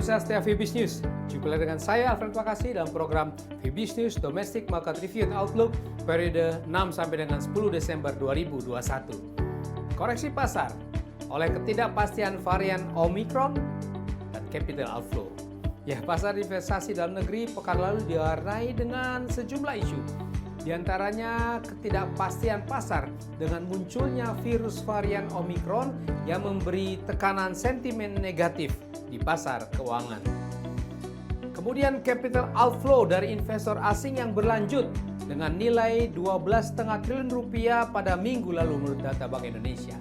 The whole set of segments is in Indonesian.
pemirsa setia Fibis News, jumpa dengan saya Alfred Pakasi dalam program Fibis News Domestic Market Review and Outlook periode 6 sampai dengan 10 Desember 2021. Koreksi pasar oleh ketidakpastian varian Omicron dan capital outflow. Ya, pasar investasi dalam negeri pekan lalu diwarnai dengan sejumlah isu. Di antaranya ketidakpastian pasar dengan munculnya virus varian Omicron yang memberi tekanan sentimen negatif di pasar keuangan. Kemudian capital outflow dari investor asing yang berlanjut dengan nilai 12,5 triliun rupiah pada minggu lalu menurut data Bank Indonesia.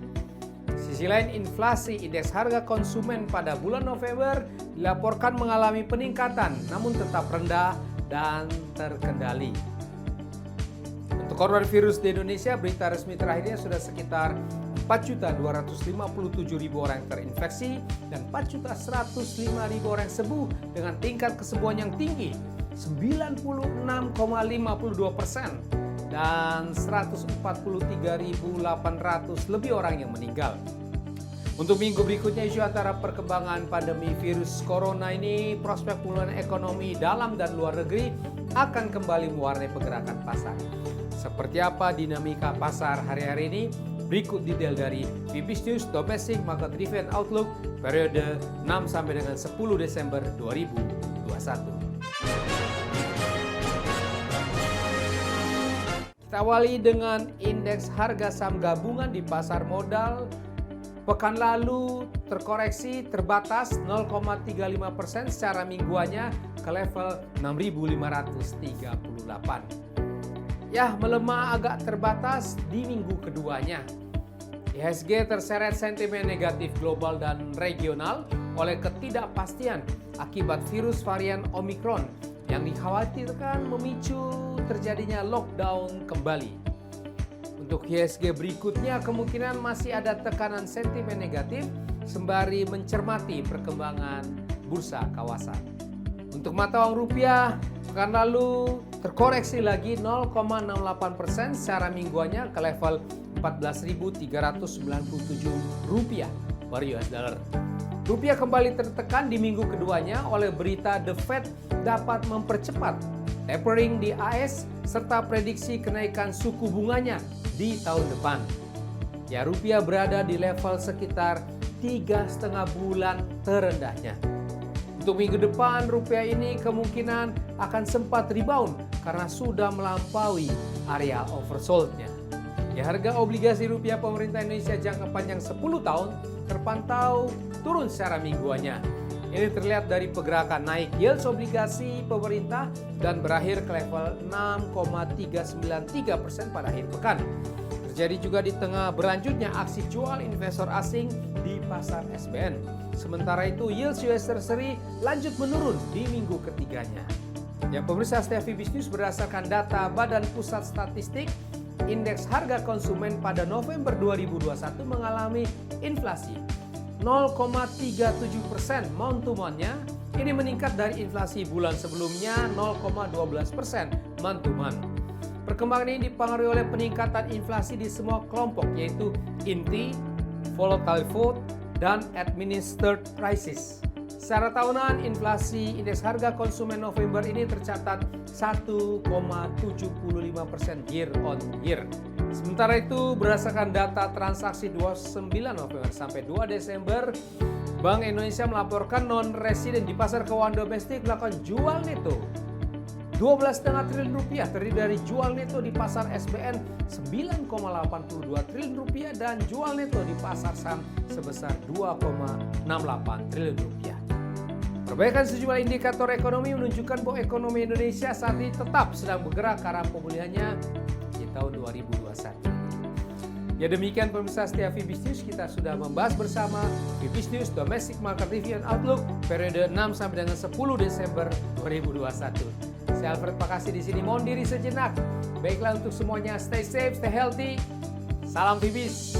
Sisi lain, inflasi indeks harga konsumen pada bulan November dilaporkan mengalami peningkatan namun tetap rendah dan terkendali. Untuk korban virus di Indonesia, berita resmi terakhirnya sudah sekitar 4.257.000 orang yang terinfeksi dan 4.105.000 orang sembuh dengan tingkat kesembuhan yang tinggi 96,52% dan 143.800 lebih orang yang meninggal. Untuk minggu berikutnya, isu antara perkembangan pandemi virus corona ini, prospek pemulihan ekonomi dalam dan luar negeri akan kembali mewarnai pergerakan pasar. Seperti apa dinamika pasar hari-hari ini? Berikut detail dari Fibis News Domestic Market Review and Outlook periode 6 sampai dengan 10 Desember 2021. Kita awali dengan indeks harga saham gabungan di pasar modal. Pekan lalu terkoreksi terbatas 0,35% secara mingguannya ke level 6.538. Ya, melemah agak terbatas di minggu keduanya. IHSG terseret sentimen negatif global dan regional oleh ketidakpastian akibat virus varian Omicron yang dikhawatirkan memicu terjadinya lockdown kembali. Untuk IHSG berikutnya kemungkinan masih ada tekanan sentimen negatif sembari mencermati perkembangan bursa kawasan. Untuk mata uang rupiah, pekan lalu terkoreksi lagi 0,68% secara mingguannya ke level 14.397 rupiah per US dollar. Rupiah kembali tertekan di minggu keduanya oleh berita The Fed dapat mempercepat tapering di AS serta prediksi kenaikan suku bunganya di tahun depan. Ya, rupiah berada di level sekitar 3,5 bulan terendahnya. Untuk minggu depan, rupiah ini kemungkinan akan sempat rebound karena sudah melampaui area oversold-nya. Ya, harga obligasi rupiah pemerintah Indonesia jangka panjang 10 tahun terpantau turun secara mingguannya. Ini terlihat dari pergerakan naik yield obligasi pemerintah dan berakhir ke level 6,393% pada akhir pekan. Terjadi juga di tengah berlanjutnya aksi jual investor asing di pasar SBN. Sementara itu, yield US Treasury lanjut menurun di minggu ketiganya. Ya, pemirsa setia Fibis News, berdasarkan data Badan Pusat Statistik, indeks harga konsumen pada November 2021 mengalami inflasi 0,37% month to month-nya. Ini meningkat dari inflasi bulan sebelumnya 0,12% month to month. Perkembangan ini dipengaruhi oleh peningkatan inflasi di semua kelompok, yaitu inti, volatile food, dan administered prices. Secara tahunan, inflasi indeks harga konsumen November ini tercatat 1,75% year on year. Sementara itu, berdasarkan data transaksi 29 November sampai 2 Desember, Bank Indonesia melaporkan non-residen di pasar keuangan domestik melakukan jual neto 12,5 triliun rupiah, terdiri dari jual neto di pasar SBN 9,82 triliun rupiah dan jual neto di pasar saham sebesar 2,68 triliun rupiah. Perbaikan sejumlah indikator ekonomi menunjukkan bahwa ekonomi Indonesia saat ini tetap sedang bergerak ke arah pemulihannya di tahun 2021. Ya, demikian pemirsa setia Fibis News, kita sudah membahas bersama Fibis News Domestic Market Review and Outlook periode 6 sampai dengan 10 Desember 2021. Saya Alfred Pakasi di sini mohon diri sejenak. Baiklah, untuk semuanya, stay safe, stay healthy. Salam Fibis.